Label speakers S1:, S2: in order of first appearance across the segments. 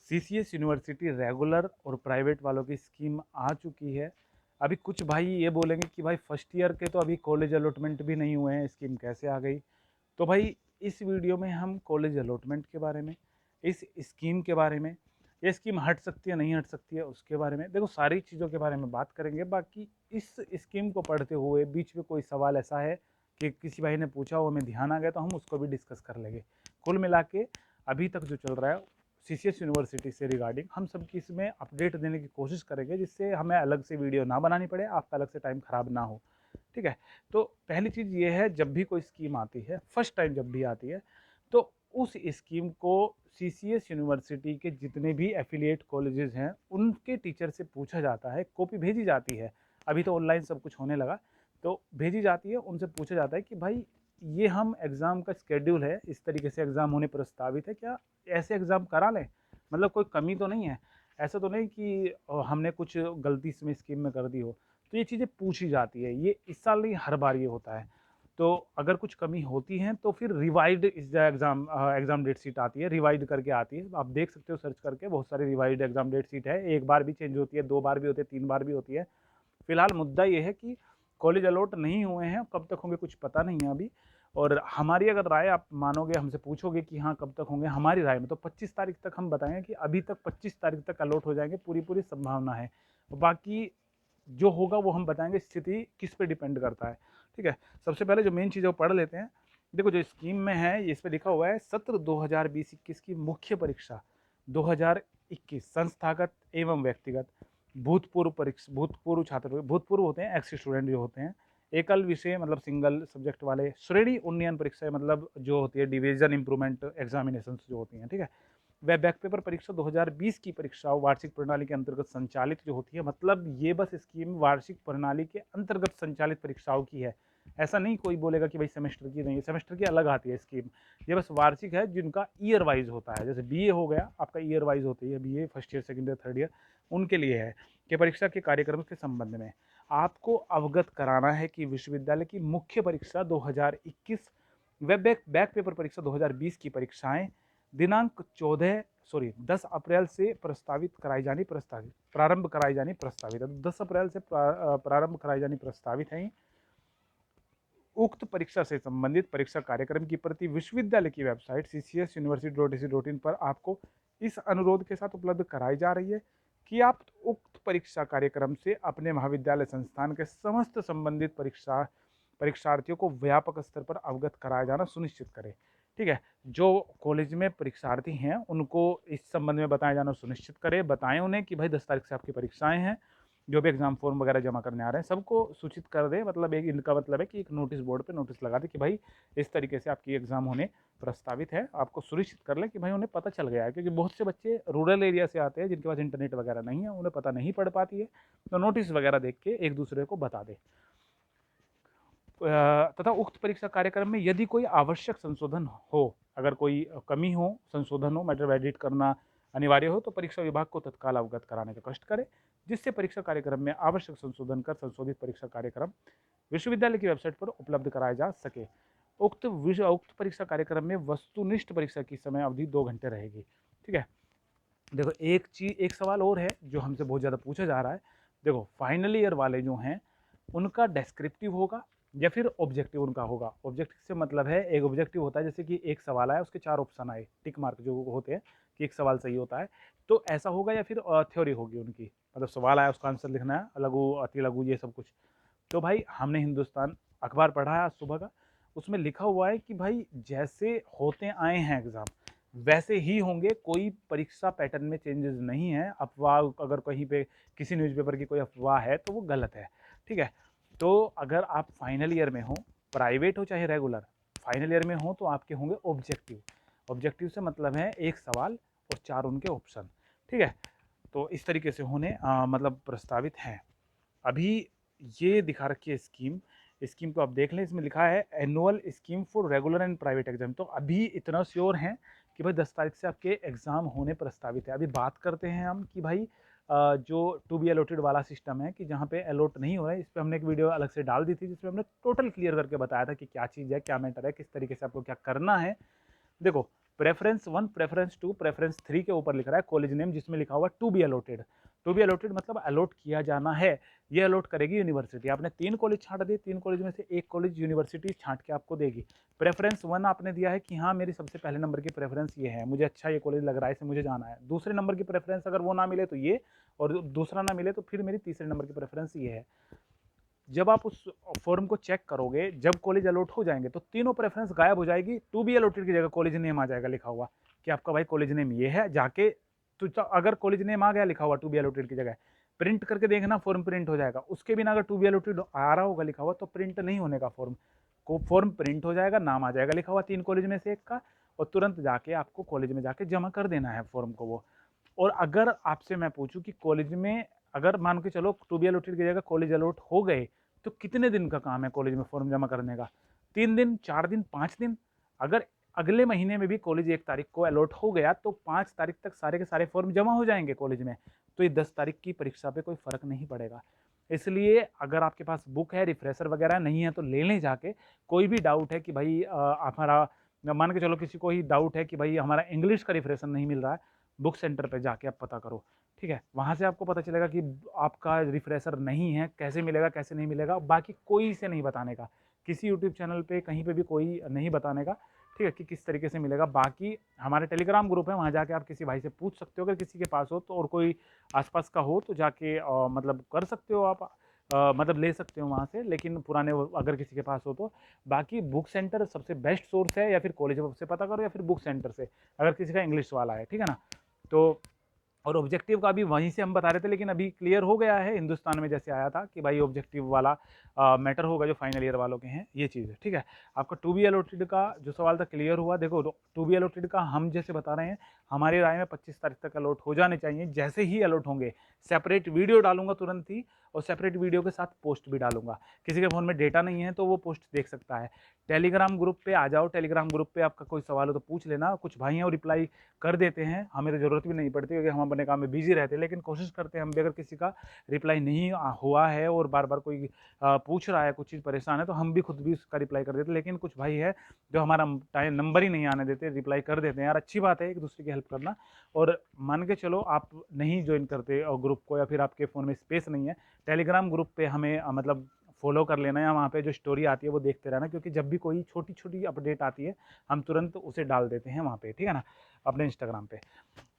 S1: CCS university regular और private वालों की स्कीम आ चुकी है। अभी कुछ भाई ये बोलेंगे कि भाई फर्स्ट ईयर के तो अभी कॉलेज अलॉटमेंट भी नहीं हुए हैं, स्कीम कैसे आ गई। तो भाई इस वीडियो में हम कॉलेज अलॉटमेंट के बारे में, इस स्कीम के बारे में, ये स्कीम हट सकती है नहीं हट सकती है उसके बारे में, देखो सारी चीज़ों के बारे में बात करेंगे। बाकी इस स्कीम को पढ़ते हुए बीच में कोई सवाल ऐसा है कि किसी भाई ने पूछा वो हमें ध्यान आ गया तो हम उसको भी डिस्कस कर लेंगे। कुल मिला के अभी तक जो चल रहा है सीसीएस यूनिवर्सिटी से रिगार्डिंग हम सबकी इसमें अपडेट देने की कोशिश करेंगे, जिससे हमें अलग से वीडियो ना बनानी पड़े, आपका अलग से टाइम खराब ना हो। ठीक है। तो पहली चीज़ ये है, जब भी कोई स्कीम आती है, फर्स्ट टाइम जब भी आती है, तो उस स्कीम को सीसीएस यूनिवर्सिटी के जितने भी एफिलिएट कॉलेजेस हैं उनके टीचर से पूछा जाता है, कॉपी भेजी जाती है। अभी तो ऑनलाइन सब कुछ होने लगा, तो भेजी जाती है, उनसे पूछा जाता है कि भाई ये हम एग्ज़ाम का स्केड्यूल है, इस तरीके से एग्ज़ाम होने प्रस्तावित है, क्या ऐसे एग्ज़ाम करा लें, मतलब कोई कमी तो नहीं है, ऐसा तो नहीं कि हमने कुछ गलती इसमें स्कीम में कर दी हो। तो ये चीज़ें पूछी जाती है, ये इस साल नहीं हर बार ये होता है। तो अगर कुछ कमी होती है तो फिर रिवाइड इस एग्ज़ाम एग्ज़ाम डेट शीट आती है, रिवाइड करके आती है, आप देख सकते हो सर्च करके, बहुत सारी रिवाइड एग्ज़ाम डेट शीट है, एक बार भी चेंज होती है, दो बार भी होती है, तीन बार भी होती है। फिलहाल मुद्दा ये है कि कॉलेज अलॉट नहीं हुए हैं, कब तक होंगे कुछ पता नहीं है अभी। और हमारी अगर राय आप मानोगे, हमसे पूछोगे कि हाँ कब तक होंगे, हमारी राय में तो 25 तारीख तक हम बताएंगे कि अभी तक 25 तारीख तक अलॉट हो जाएंगे, पूरी पूरी संभावना है। बाकी जो होगा वो हम बताएंगे, स्थिति किस पे डिपेंड करता है। ठीक है। सबसे पहले जो मेन चीज़ है वो पढ़ लेते हैं। देखो जो स्कीम में है इस पे लिखा हुआ है, सत्र 2020-21 की मुख्य परीक्षा 2021 संस्थागत एवं व्यक्तिगत, भूतपूर्व परीक्षा, भूतपूर्व छात्र, भूतपूर्व होते हैं एक्स स्टूडेंट जो होते हैं, एकल विषय मतलब सिंगल सब्जेक्ट वाले, श्रेणी उन्नयन परीक्षा मतलब जो होती है डिवीजन इंप्रूवमेंट एग्जामिनेशन जो होती हैं। ठीक है। वह बैक पेपर परीक्षा 2020 की परीक्षाओं वार्षिक प्रणाली के अंतर्गत संचालित जो होती है, मतलब ये बस स्कीम वार्षिक प्रणाली के अंतर्गत संचालित परीक्षाओं की है। ऐसा नहीं कोई बोलेगा कि भाई सेमेस्टर की नहीं है, सेमेस्टर की अलग आती है स्कीम। ये बस वार्षिक है, जिनका ईयर वाइज होता है, जैसे बीए हो गया आपका ईयर वाइज होती है, BA first year second year third year, उनके लिए है कि परीक्षा के कार्यक्रम के संबंध में आपको अवगत कराना है कि विश्वविद्यालय की मुख्य परीक्षा 2021 व बैक पेपर परीक्षा 2020 की परीक्षाएं दिनांक 10 अप्रैल से प्रारंभ कराई जानी प्रस्तावित है। 10 अप्रैल से प्रारंभ कराई जानी प्रस्तावित है। उक्त परीक्षा से संबंधित परीक्षा कार्यक्रम की प्रति विश्वविद्यालय की वेबसाइट ccs.university.ac.in पर आपको इस अनुरोध के साथ उपलब्ध कराई जा रही है कि आप उक्त परीक्षा कार्यक्रम से अपने महाविद्यालय संस्थान के समस्त संबंधित परीक्षार्थियों को व्यापक स्तर पर अवगत कराया जाना सुनिश्चित करें। ठीक है। जो कॉलेज में परीक्षार्थी हैं उनको इस संबंध में बताया जाना सुनिश्चित करें, बताएं उन्हें कि भाई 10 तारीख से आपकी परीक्षाएं हैं, जो भी एग्जाम फॉर्म वगैरह जमा करने आ रहे हैं सबको सूचित कर दें। मतलब एक इनका मतलब है कि एक नोटिस बोर्ड पे नोटिस लगा दे कि भाई इस तरीके से आपकी एग्जाम होने प्रस्तावित है, आपको सुनिश्चित कर लें कि भाई उन्हें पता चल गया है, क्योंकि बहुत से बच्चे रूरल एरिया से आते हैं जिनके पास इंटरनेट वगैरह नहीं है, उन्हें पता नहीं पड़ पाती है, तो नोटिस वगैरह देख के एक दूसरे को बता दे। तथा उक्त परीक्षा कार्यक्रम में यदि कोई आवश्यक संशोधन हो, अगर कोई कमी हो, संशोधन हो, मतलब एडिट करना अनिवार्य हो, तो परीक्षा विभाग को तत्काल अवगत कराने का कष्ट करें, जिससे परीक्षा कार्यक्रम में आवश्यक संशोधन कर संशोधित परीक्षा कार्यक्रम विश्वविद्यालय की वेबसाइट पर उपलब्ध कराया जा सके। उक्त परीक्षा कार्यक्रम में वस्तुनिष्ठ परीक्षा की समय अवधि 2 घंटे रहेगी। ठीक है। देखो एक सवाल और है जो हमसे बहुत ज़्यादा पूछा जा रहा है। देखो फाइनल ईयर वाले जो हैं उनका डेस्क्रिप्टिव होगा या फिर ऑब्जेक्टिव उनका होगा। ऑब्जेक्टिव से मतलब है, एक ऑब्जेक्टिव होता है जैसे कि एक सवाल आया उसके 4 ऑप्शन आए, टिक मार्क जो होते हैं कि एक सवाल सही होता है, तो ऐसा होगा, या फिर थ्योरी होगी उनकी, मतलब सवाल आया उसका आंसर लिखना है, लघु अति लघु ये सब कुछ। तो भाई हमने हिंदुस्तान अखबार पढ़ा है आज सुबह का, उसमें लिखा हुआ है कि भाई जैसे होते आए हैं एग्ज़ाम वैसे ही होंगे, कोई परीक्षा पैटर्न में चेंजेस नहीं है। अफवाह अगर कहीं पे किसी न्यूज़पेपर की कोई अफवाह है तो वो गलत है। ठीक है। तो अगर आप फाइनल ईयर में हो, प्राइवेट हो चाहे रेगुलर, फाइनल ईयर में हो तो आपके होंगे ऑब्जेक्टिव। ऑब्जेक्टिव से मतलब है एक सवाल और 4 उनके ऑप्शन। ठीक है। तो इस तरीके से होने मतलब प्रस्तावित हैं। अभी ये दिखा रखी है स्कीम, स्कीम को आप देख लें, इसमें लिखा है annual scheme for regular and private exam. तो अभी इतना श्योर हैं कि भाई 10 तारीख से आपके एग्ज़ाम होने प्रस्तावित है। अभी बात करते हैं हम कि भाई जो टू बी अलॉटेड वाला सिस्टम है कि जहाँ पे अलॉट नहीं हो रहा है, इस पर हमने एक वीडियो अलग से डाल दी थी जिसमें हमने टोटल क्लियर करके बताया था कि क्या चीज़ है, क्या मैटर है, किस तरीके से आपको क्या करना है। देखो प्रेफरेंस 1, प्रेफरेंस 2, प्रेफरेंस 3 के ऊपर लिख रहा है कॉलेज नेम, जिसमें लिखा हुआ to be allotted. To be allotted मतलब अलॉट किया जाना है, ये अलॉट करेगी यूनिवर्सिटी। आपने 3 कॉलेज छांट दिए, 3 कॉलेज में से एक कॉलेज यूनिवर्सिटी छांट के आपको देगी। प्रेफरेंस 1 आपने दिया है कि हाँ मेरी सबसे पहले नंबर की प्रेफरेंस ये है, मुझे अच्छा ये कॉलेज लग रहा है, इसे मुझे जाना है। दूसरे नंबर की प्रेफरेंस अगर वो ना मिले तो ये, और दूसरा ना मिले तो फिर मेरी तीसरे नंबर की प्रेफरेंस ये है। जब आप उस फॉर्म को चेक करोगे, जब कॉलेज अलॉट हो जाएंगे तो तीनों प्रेफरेंस गायब हो जाएगी, टू बी अलॉटेड की जगह कॉलेज नेम आ जाएगा लिखा हुआ कि आपका भाई कॉलेज नेम ये है। जाके तो अगर कॉलेज नेम आ गया लिखा हुआ टू बी अलॉटेड की जगह, प्रिंट करके देखना, फॉर्म प्रिंट हो जाएगा। उसके बिना अगर टू बी अलॉटेड आ रहा होगा लिखा हुआ तो प्रिंट नहीं होने का फॉर्म, को फॉर्म प्रिंट हो जाएगा, नाम आ जाएगा लिखा हुआ 3 कॉलेज में से एक का, और तुरंत जाके आपको कॉलेज में जाके जमा कर देना है फॉर्म को वो। और अगर आपसे मैं पूछूं कि कॉलेज में अगर मान के चलो टू बी अलॉटेड की जगह कॉलेज अलॉट हो गए, तो कितने दिन का काम है कॉलेज में फॉर्म जमा करने का? 3 दिन, 4 दिन, 5 दिन? अगर अगले महीने में भी कॉलेज 1 तारीख को अलॉट हो गया तो 5 तारीख तक सारे के सारे फॉर्म जमा हो जाएंगे कॉलेज में, तो ये 10 तारीख की परीक्षा पे कोई फर्क नहीं पड़ेगा। इसलिए अगर आपके पास बुक है, रिफ्रेशर वगैरह नहीं है तो ले लें जाके। कोई भी डाउट है कि भाई हमारा, मान के चलो किसी को ही डाउट है कि भाई हमारा इंग्लिश का रिफ्रेशर नहीं मिल रहा है, बुक सेंटर पे जाके आप पता करो, ठीक है? वहाँ से आपको पता चलेगा कि आपका रिफ्रेशर नहीं है, कैसे मिलेगा, कैसे नहीं मिलेगा। बाकी कोई से नहीं बताने का, किसी यूट्यूब चैनल पे कहीं पे भी कोई नहीं बताने का, ठीक है, कि किस तरीके से मिलेगा। बाकी हमारे टेलीग्राम ग्रुप है, वहाँ जाके आप किसी भाई से पूछ सकते हो अगर किसी के पास हो तो, और कोई आसपास का हो तो जाके मतलब कर सकते हो आप, मतलब ले सकते हो वहाँ से, लेकिन पुराने अगर किसी के पास हो तो। बाकी बुक सेंटर सबसे बेस्ट सोर्स है, या फिर कॉलेज से पता करो या फिर बुक सेंटर से, अगर किसी का इंग्लिश वाला है, ठीक है ना? तो और ऑब्जेक्टिव का भी वहीं से हम बता रहे थे, लेकिन अभी क्लियर हो गया है हिंदुस्तान में जैसे आया था कि भाई ऑब्जेक्टिव वाला मैटर होगा जो फाइनल ईयर वालों के हैं, ये चीज़ है, ठीक है? आपका टू बी अलॉटेड का जो सवाल था क्लियर हुआ। देखो टू बी अलॉटेड का हम जैसे बता रहे हैं, हमारी राय में 25 तारीख तक अलॉट हो जाने चाहिए। जैसे ही अलॉट होंगे सेपरेट वीडियो डालूंगा तुरंत ही, और सेपरेट वीडियो के साथ पोस्ट भी डालूंगा। किसी के फ़ोन में डेटा नहीं है तो वो पोस्ट देख सकता है। टेलीग्राम ग्रुप पे आ जाओ, टेलीग्राम ग्रुप पे आपका कोई सवाल हो तो पूछ लेना, कुछ भाई हैं वो रिप्लाई कर देते हैं, हमें तो ज़रूरत भी नहीं पड़ती क्योंकि हम अपने काम में बिजी रहते हैं, लेकिन कोशिश करते हैं हम भी, अगर किसी का रिप्लाई नहीं हुआ है और बार बार कोई पूछ रहा है, कुछ चीज़ परेशान है, तो हम भी खुद भी उसका रिप्लाई कर देते हैं। लेकिन कुछ भाई है जो हमारा टाइम नंबर ही नहीं आने देते, रिप्लाई कर देते हैं। यार अच्छी बात है एक दूसरे की हेल्प करना। और मान के चलो आप नहीं ज्वाइन करते ग्रुप को, या फिर आपके फ़ोन में स्पेस नहीं है, टेलीग्राम ग्रुप पे हमें मतलब फॉलो कर लेना, या वहाँ पे जो स्टोरी आती है वो देखते रहना, क्योंकि जब भी कोई छोटी छोटी अपडेट आती है हम तुरंत उसे डाल देते हैं वहाँ पे, ठीक है ना, अपने इंस्टाग्राम पे।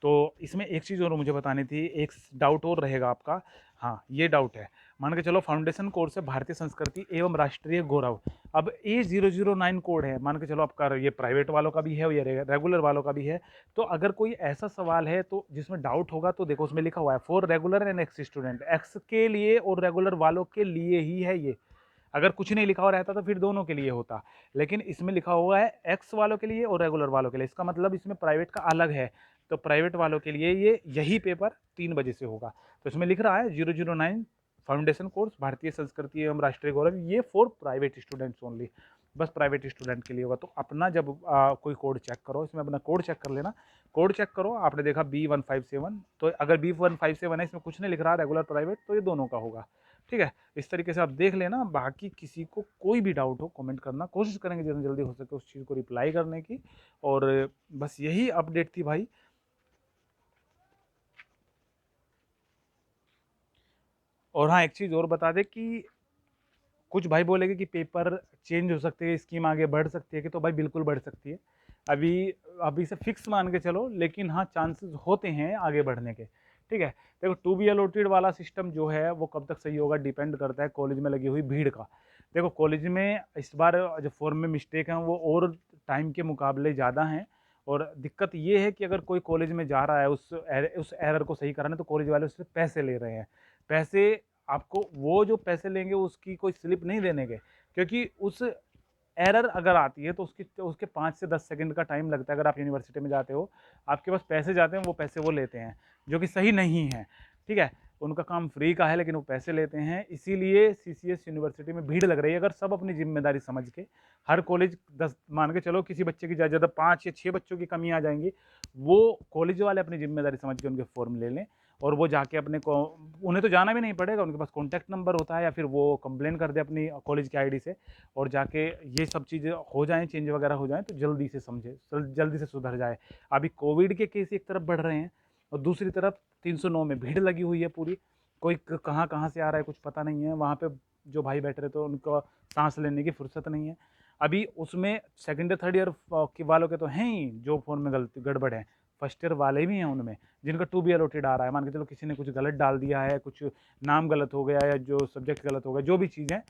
S1: तो इसमें एक चीज़ और मुझे बतानी थी, एक डाउट और रहेगा आपका। हाँ, ये डाउट है, मान के चलो फाउंडेशन कोर्स है भारतीय संस्कृति एवं राष्ट्रीय गौरव। अब A009 कोड है, मान के चलो आपका ये प्राइवेट वालों का भी है, ये रेगुलर वालों का भी है। तो अगर कोई ऐसा सवाल है तो जिसमें डाउट होगा, तो देखो उसमें लिखा हुआ है for regular and x student, x के लिए और रेगुलर वालों के लिए ही है ये। अगर कुछ नहीं लिखा हुआ रहता तो फिर दोनों के लिए होता, लेकिन इसमें लिखा हुआ है एक्स वालों के लिए और रेगुलर वालों के लिए। इसका मतलब इसमें प्राइवेट का अलग है, तो प्राइवेट वालों के लिए ये यही पेपर 3 बजे से होगा। तो इसमें लिख रहा है 009 फाउंडेशन कोर्स भारतीय संस्कृति एवं राष्ट्रीय गौरव, ये फॉर प्राइवेट स्टूडेंट्स ओनली, बस प्राइवेट स्टूडेंट के लिए होगा। तो अपना जब कोई कोड चेक करो, इसमें अपना कोड चेक कर लेना। कोड चेक करो, आपने देखा B157, तो अगर B157 है, इसमें कुछ नहीं लिख रहा रेगुलर प्राइवेट, तो ये दोनों का होगा, ठीक है? इस तरीके से आप देख लेना। बाकी किसी को कोई भी डाउट हो कमेंट करना, कोशिश करेंगे जितना जल्दी हो सके उस चीज़ को रिप्लाई करने की। और बस यही अपडेट थी भाई। और हाँ, एक चीज़ और बता दे कि कुछ भाई बोलेंगे कि पेपर चेंज हो सकते हैं, स्कीम आगे बढ़ सकती है, कि तो भाई बिल्कुल बढ़ सकती है। अभी अभी से फिक्स मान के चलो, लेकिन हाँ चांसेस होते हैं आगे बढ़ने के, ठीक है? देखो टू बी अलॉटेड वाला सिस्टम जो है वो कब तक सही होगा डिपेंड करता है कॉलेज में लगी हुई भीड़ का। देखो कॉलेज में इस बार जो फॉर्म में मिस्टेक हैं वो और टाइम के मुकाबले ज़्यादा हैं। और दिक्कत ये है कि अगर कोई कॉलेज में जा रहा है उस एरर को सही कराने, तो कॉलेज वाले उससे पैसे ले रहे हैं। पैसे आपको, वो जो पैसे लेंगे उसकी कोई स्लिप नहीं देने के, क्योंकि उस एरर अगर आती है तो उसके 5 से 10 सेकंड का टाइम लगता है। अगर आप यूनिवर्सिटी में जाते हो, आपके पास पैसे जाते हैं, वो पैसे वो लेते हैं, जो कि सही नहीं है, ठीक है? उनका काम फ्री का है लेकिन वो पैसे लेते हैं। इसीलिए CCS यूनिवर्सिटी में भीड़ लग रही है। अगर सब अपनी जिम्मेदारी समझ के, हर कॉलेज 10 मान के चलो किसी बच्चे की ज़्यादा 5 या 6 बच्चों की कमी आ जाएंगी, वो कॉलेज वाले अपनी जिम्मेदारी समझ के उनके फॉर्म ले लें, और वो जाके अपने को, उन्हें तो जाना भी नहीं पड़ेगा, उनके पास कॉन्टैक्ट नंबर होता है, या फिर वो कंप्लेन कर दे अपनी कॉलेज की आईडी से, और जाके ये सब चीज़ें हो जाएँ, चेंज वगैरह हो जाएँ, तो जल्दी से समझे, जल्दी से सुधर जाए। अभी कोविड के केस एक तरफ बढ़ रहे हैं और दूसरी तरफ 309 में भीड़ लगी हुई है पूरी, कोई कहाँ से आ रहा है कुछ पता नहीं है। वहाँ पे जो भाई बैठ रहे तो उनको सांस लेने की फुर्सत नहीं है। अभी उसमें सेकंड या थर्ड ईयर के वालों के तो हैं ही जो फ़ोन में गलती गड़बड़ है, फर्स्ट ईयर वाले भी हैं उनमें, जिनका टू बी अलॉटेड आ रहा है। मान के चलो किसी ने कुछ गलत डाल दिया है, कुछ नाम गलत हो गया, या जो सब्जेक्ट गलत हो गया, जो भी चीज़ें,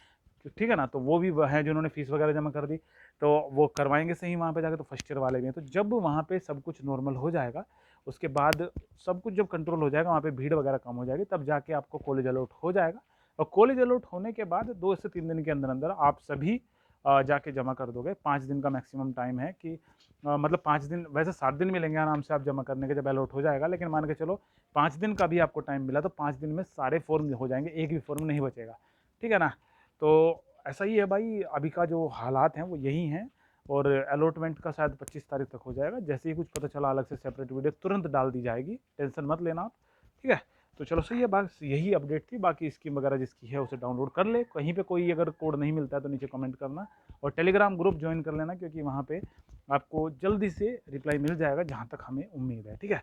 S1: ठीक है ना, तो वो भी हैं जिन्होंने फीस वगैरह जमा कर दी, तो वो करवाएंगे सही वहाँ पे जाके, तो फर्स्ट ईयर वाले भी हैं। तो जब वहाँ पे सब कुछ नॉर्मल हो जाएगा, उसके बाद सब कुछ जब कंट्रोल हो जाएगा, वहाँ पे भीड़ वगैरह कम हो जाएगी, तब जाके आपको कॉलेज अलॉट हो जाएगा। और कॉलेज अलॉट होने के बाद 2 से 3 दिन के अंदर अंदर आप सभी जाके जमा कर दोगे। 5 दिन का मैक्सिमम टाइम है कि मतलब 5 दिन, वैसे 7 दिन मिलेंगे आराम से आप जमा करने के जब अलॉट हो जाएगा, लेकिन मान के चलो 5 दिन का भी आपको टाइम मिला, तो 5 दिन में सारे फॉर्म हो जाएंगे, एक भी फॉर्म नहीं बचेगा, ठीक है ना। तो ऐसा ही है भाई, अभी का जो हालात हैं वो यही हैं। और अलॉटमेंट का शायद 25 तारीख तक हो जाएगा, जैसे ही कुछ पता चला अलग से सेपरेट वीडियो तुरंत डाल दी जाएगी, टेंशन मत लेना आप, ठीक है। तो चलो सही है, बस यही अपडेट थी। बाकी स्कीम वगैरह जिसकी है उसे डाउनलोड कर ले, कहीं पे कोई अगर कोड नहीं मिलता है तो नीचे कमेंट करना, और टेलीग्राम ग्रुप ज्वाइन कर लेना, क्योंकि वहाँ पे आपको जल्दी से रिप्लाई मिल जाएगा जहाँ तक हमें उम्मीद है, ठीक है।